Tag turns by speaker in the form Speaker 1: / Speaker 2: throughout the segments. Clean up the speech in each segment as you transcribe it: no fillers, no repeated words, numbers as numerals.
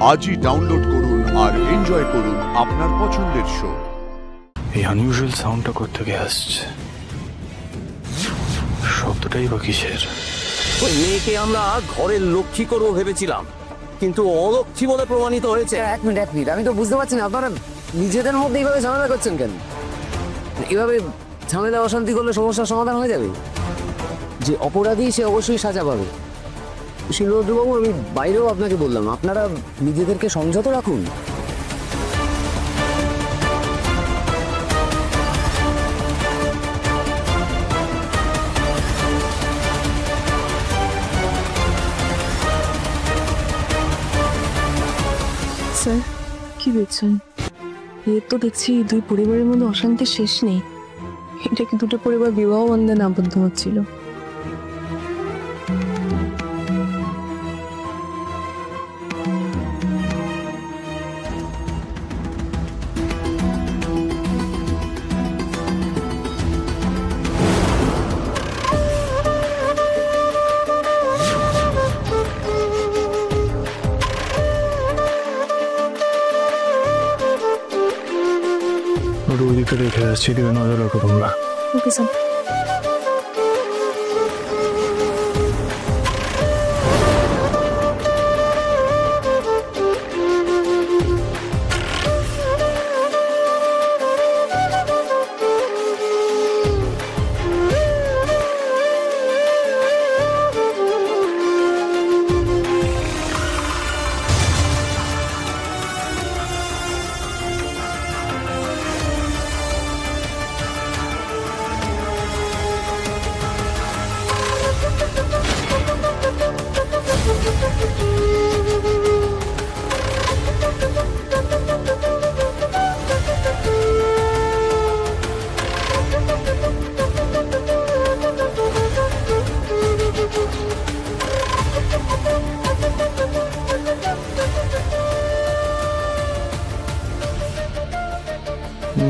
Speaker 1: আজই ডাউনলোড করুন আর এনজয় করুন আপনার পছন্দের শো।
Speaker 2: এই আনইউজুয়াল সাউন্ডটা কোত্থেকে আসছে? শব্দটাই বা কিসের?
Speaker 3: ওই মেয়েকে আমরা ঘরের লক্ষ্মী করবো ভেবেছিলাম, কিন্তু অলক্ষ্মী বলে প্রমাণিত হয়েছে।
Speaker 4: এক মিনিট আমি তো বুঝতে পারছি না আপনারা নিজেদের মধ্যে এইভাবে ঝামেলা করছেন কেন? এভাবে ঝামেলা অশান্তি করলে সমস্যার সমাধান হয়ে যাবে? যে অপরাধী সে অবশ্যই সাজা পাবে। শিলবাবু, আমি বাইরেও আপনাকে বললাম, আপনারা নিজেদেরকে সংযত রাখুন।
Speaker 5: স্যার, কি দেখছেন? এর তো দেখছি দুই পরিবারের মধ্যে অশান্তির শেষ নেই। এটা কি দুটো পরিবার বিবাহ বন্ধনে আবদ্ধ হচ্ছিল?
Speaker 2: ওদিকে রেখে আসছি, দিকে নজর রাখো তোমরা।
Speaker 5: Okay sir.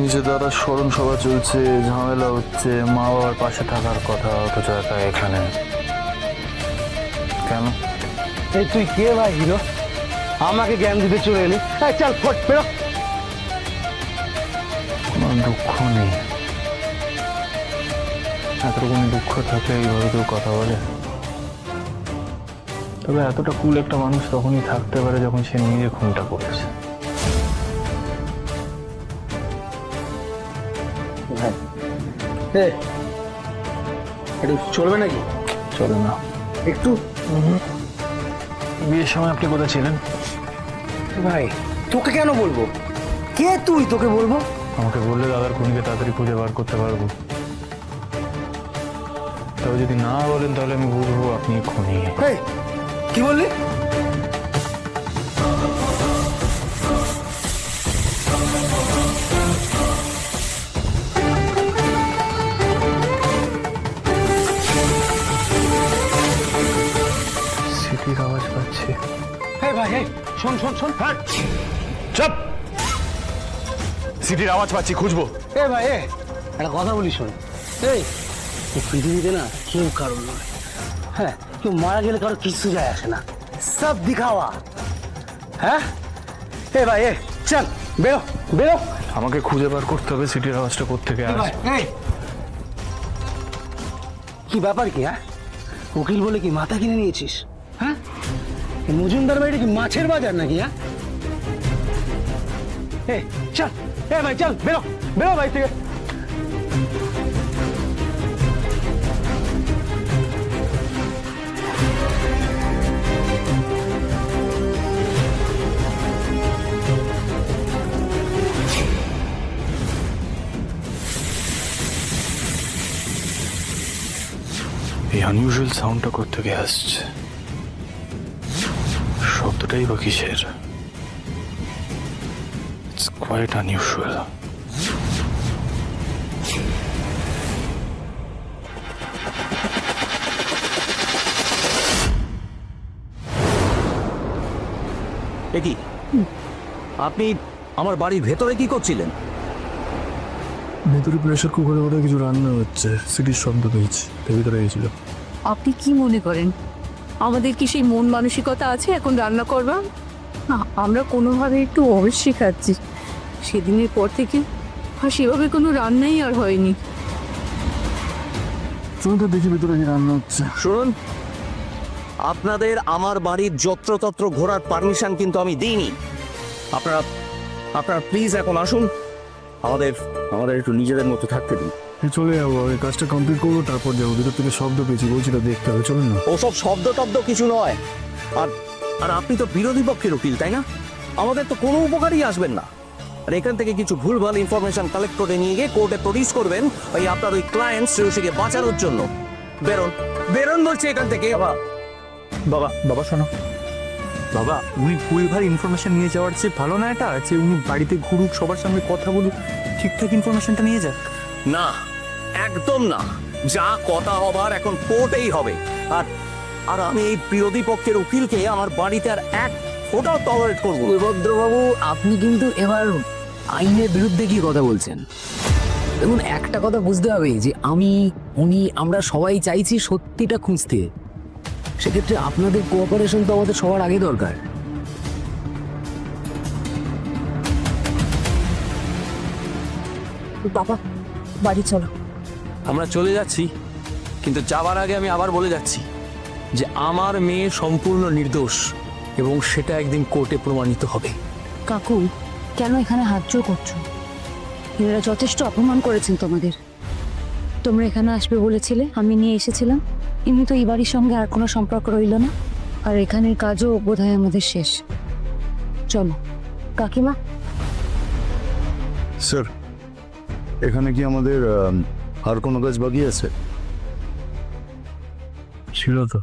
Speaker 2: নিজে দ্বারা স্মরণ সভা চলছে, ঝামেলা হচ্ছে, মা বাবার পাশে থাকার কথা, অথচ একা এখানে কেন?
Speaker 6: এই তুই কে ভাই হিরো? আমাকে জ্ঞান দিতে চলে এলি? চল ফট বেরো।
Speaker 2: কোনো দুঃখ নেই, এতটুকুনি দুঃখ থাকলে এইভাবে কেউ কথা বলে? তবে এতটা কুল একটা মানুষ তখনই থাকতে পারে যখন সে নিজে খুনটা করেছে।
Speaker 6: একটু চলবে নাকি?
Speaker 2: চলে না।
Speaker 6: একটু
Speaker 2: বিয়ের সময় আপনি কোথায় ছিলেন?
Speaker 6: ভাই তোকে কেন বলবো? কে তুই? তোকে বলবো?
Speaker 2: আমাকে বললে দাদার খুনিকে তাড়াতাড়ি খুঁজে বার করতে পারবো। তবে যদি না বলেন তাহলে আমি বুঝবো আপনি খুনি।
Speaker 6: কি বললি?
Speaker 2: সিটির আওয়াজ পাচ্ছি।
Speaker 6: ভাই শোন শোন শোন।
Speaker 2: চুপ! সিটির আওয়াজ পাচ্ছি, খুঁজবো।
Speaker 6: ভাই একটা কথা বলি শোন। এই পৃথিবীতে না কেউ কারণ নয়। হ্যাঁ, কেউ মারা গেলে কারো কিছু যায় আসে না, সব দিখাওয়া। হ্যাঁ ভাই চল বেরো বেরো।
Speaker 2: আমাকে খুঁজে বার করতে হবে সিটির আওয়াজটা কোত্থেকে আসছে।
Speaker 6: কি ব্যাপার কি? হ্যাঁ, উকিল বলে কি মাথা কিনে নিয়েছিস? হ্যাঁ, মজুমদার বাড়িটা কি মাছের বাজার নাকি? হ্যাঁ চল ভাই চল বেরো বেরো বাড়ি থেকে।
Speaker 2: এই আনইউজুয়াল সাউন্ডটা কোত্থেকে আসছে? শব্দটাই বা কিসের? It's quite unusual.
Speaker 3: কি আপনি আমার বাড়ির ভেতরে কি করছিলেন?
Speaker 2: ভেতরে প্রেসার কুকারে বোধহয় কিছু রান্না হচ্ছে, সিটির শব্দ পেয়েছি, তাই ভিতরে গেছিল।
Speaker 5: আপনি কি মনে করেন আমাদের কি সেই মন মানসিকতা আছে এখন রান্না করবা? আমরা কোনোভাবে একটু অবশ্যই খাচ্ছি। সেদিনের পর থেকে আর সেভাবে কোনো রান্নাই আর হয়নি।
Speaker 2: তুমি তো দেখি ভিতরে কি রান্না হচ্ছে।
Speaker 3: শুনুন, আপনাদের আমার বাড়ির যত্রতত্র ঘোরার পারমিশন কিন্তু আমি দিইনি। আপনারা প্লিজ এখন আসুন, আমাদের একটু নিজেদের মতো থাকতে দিন।
Speaker 2: চলে যাবো, এই কাজটা কমপ্লিট করবো, তারপর যাবো। ভিতর থেকে শব্দ পেয়েছি, বলছি না দেখতে হবে, চলুন না।
Speaker 3: ওসব শব্দ টব্দ কিছু নয়। আর আপনি তো বিরোধী পক্ষের উকিল, তাই না? আমাদের তো কোনো উপকারই আসবেন না। আর এখান থেকে কিছু ভুলভাল ইনফরমেশন কালেক্ট করে নিয়ে গিয়ে কোর্টে প্রডিউস করবেন ওই আপনার ওই ক্লায়েন্ট শ্রেয়সীকে বাঁচানোর জন্য। বেরোন বলছে এখান থেকে।
Speaker 2: বাবা শোনো, বাবা উনি ভুলভাল ইনফরমেশন নিয়ে যাওয়ার চেয়ে ভালো না এটা আছে উনি বাড়িতে ঘুরুক, সবার সঙ্গে কথা বলুক, ঠিকঠাক ইনফরমেশনটা নিয়ে যাক।
Speaker 3: না, একদম না। যা কথা হবার এখন কোর্টেই হবে। আর আমি এই বিরোধী পক্ষের উকিলকে আমার বাড়িতে আর এক ফোটাও টলারেট করবো।
Speaker 4: ভদ্রবাবু, আপনি কিন্তু এবার আইনের বিরুদ্ধে কি কথা বলছেন? দেখুন, একটা কথা বুঝতে হবে যে আমরা সবাই চাইছি সত্যিটা খুঁজতে। সেক্ষেত্রে আপনাদের কোঅপারেশন তো আমাদের সবার আগে দরকার।
Speaker 5: বাবা, বাড়ি চলো।
Speaker 7: আমরা চলে যাচ্ছি, কিন্তু যাবার আগে আমি আবার বলে যাচ্ছি যে আমার মেয়ে সম্পূর্ণ নির্দোষ এবং সেটা একদিন কোর্টে প্রমাণিত হবে।
Speaker 8: কাকু, কেন এখানে হাত জোড় করছো? এনারা যথেষ্ট অপমান করেছেন তোমাদের। তোমরা এখানে আসবে বলেছিলে, আমি নিয়ে এসেছিলাম। এমনি তো এই বাড়ির সঙ্গে আর কোনো সম্পর্ক রইল না, আর এখানের কাজও বোধহয় আমাদের শেষ। চলো কাকিমা।
Speaker 2: স্যার, এখানে কি আমাদের আর কোনো কাজ বাকি আছে? ছিল তো,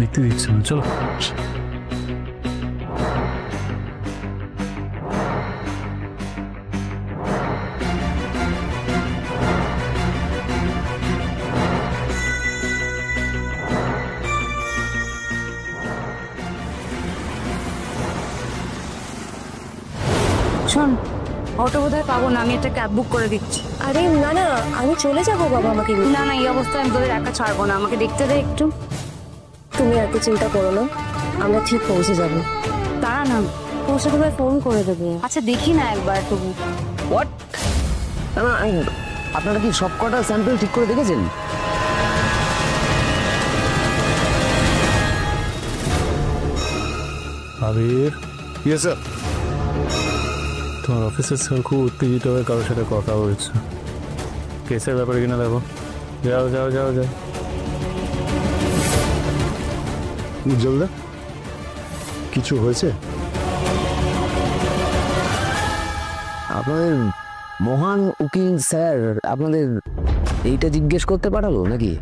Speaker 2: দেখতে দিচ্ছে না, চলো।
Speaker 8: শোন, অটো বোধহয় পাবো না, আমি একটা ক্যাব বুক করে দিচ্ছি।
Speaker 5: আরে না না, আমি চলে যাবো বাবা আমাকে নিয়ে।
Speaker 8: না না, এই অবস্থায় আমি তোদের একা ছাড়বো না, আমাকে দেখতে দে একটু।
Speaker 5: তুমি এত চিন্তা করো না, আমরা ঠিক পৌঁছে যাবো।
Speaker 8: তারা না পৌঁছে দেবে, ফোন করে দেবে। আচ্ছা দেখি না একবার তবু।
Speaker 4: হোয়াট? না, আপনারা কি সব কটা স্যাম্পল ঠিক করে দেখেছেন?
Speaker 2: আবির,
Speaker 1: ইয়েস স্যার।
Speaker 2: তোমার অফিসের স্যার খুব উত্তেজিত হয়ে কারোর সাথে কথা বলছে। কেসের ব্যাপারে কিনা দেখো। যাও যাও যাও যাও।
Speaker 1: উজ্জ্বলদা, কিছু হয়েছে?
Speaker 4: আপনাদের মহান উকিল স্যার আপনাদের এইটা জিজ্ঞেস করতে পাঠালো নাকি?